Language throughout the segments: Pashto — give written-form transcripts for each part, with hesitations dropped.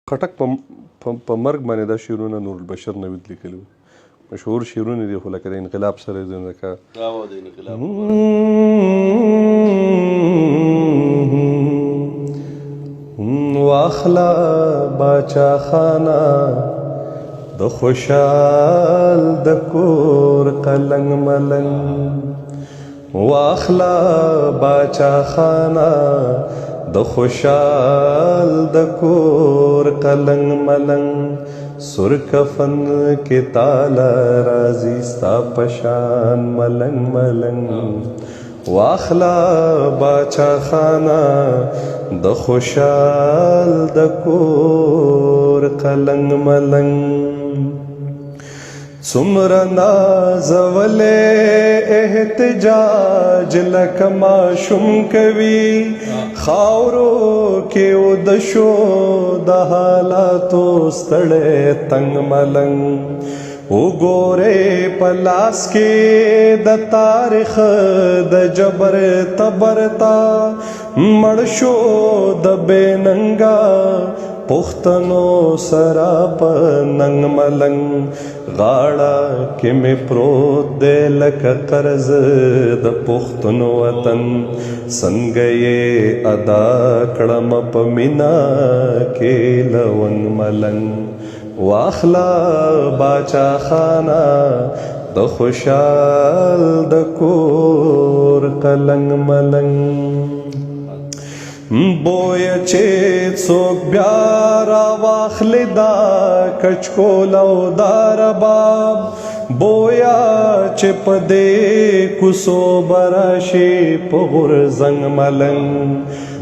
خټک په مرګ باندې دا شعرونه نور البشر نوید لیکلي وو. مشهور شعرونه دي خو لکه د انقلاب سره لکه واخلا باچا خانه د خوشحال د کور قلنګ ملنګ، واخلا باچا خانه د خوشحال د کور قلنګ ملنګ، سر کفن کې تالا رازي ستا پشان ملنګ ملنګ، واخلا باچا خانه د خوشحال د کور قلنګ ملنګ، څومره نازولې احتجاج لکه ماشوم کوي خاورو کې د شو د حالاتو ستړی تنګ ملنګ، وګورې په لاس کې د تاریخ د جبر تبرتا مړ شو د بې ننګه پښتنو سره په ننګ ملنګ، غاړه کې مې پروت دی لکه قرض د پښتون وطن، څنګه یې ادا کړم په مینا کې لونګ ملنګ، واخلا باچا خانه د خوشحال د کور قلنګ ملنګ، بویا چې څوک بیا را واخلي دا کچکول او دا رباب، بویا چې په دې کوڅو به راشي په غورځنګ ملنګ،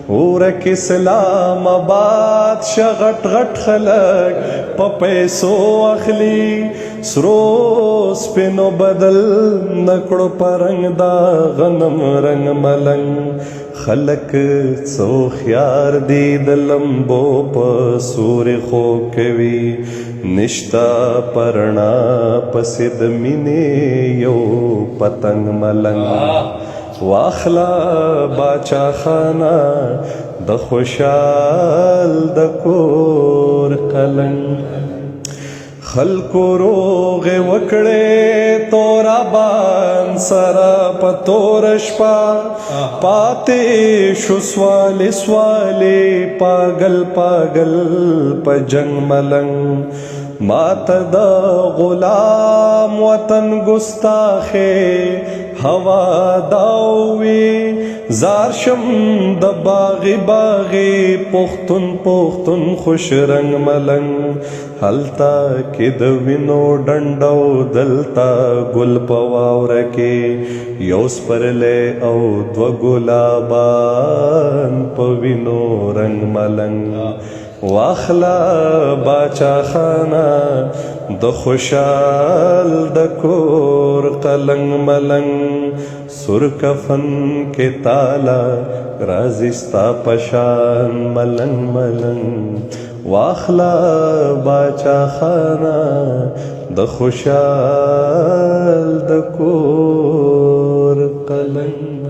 ورک اسلام آباد شه غټ غټ خلک په پیسو اخلي، سرو سپینو بدل نکړو پرنګ دا غنم رنګ ملنګ، خلک څو خيار دي د لمبو په سورې خو کوي، نشتا پرنا پسې د مینې یو پتنګ ملنګ، واخلا باچا خانه د خوشحال د کور قلنګ، خلکو روغې وکړې تورا بان سره په تور شپه، پاتې شو سوالې سوالې پاگل پاگل په جنگ ملنګ، ماته د غلام وطن ګستاخې هوا داوي، زار شم د باغی باغی پختون پختون خوش رنگ ملنګ، هلتا کې د وینو ډنډو دلتا ګل په واوره کې یو سپرلی او دوه ګلابان په وینو رنگ ملنګ، واخلا باچا خانه د خوشحال د کور قلنګ ملنګ، سر کفن کې تالا رازي ستا پشان ملنګ ملنګ، واخلا باچا خانه د خوشحال د کور قلنګ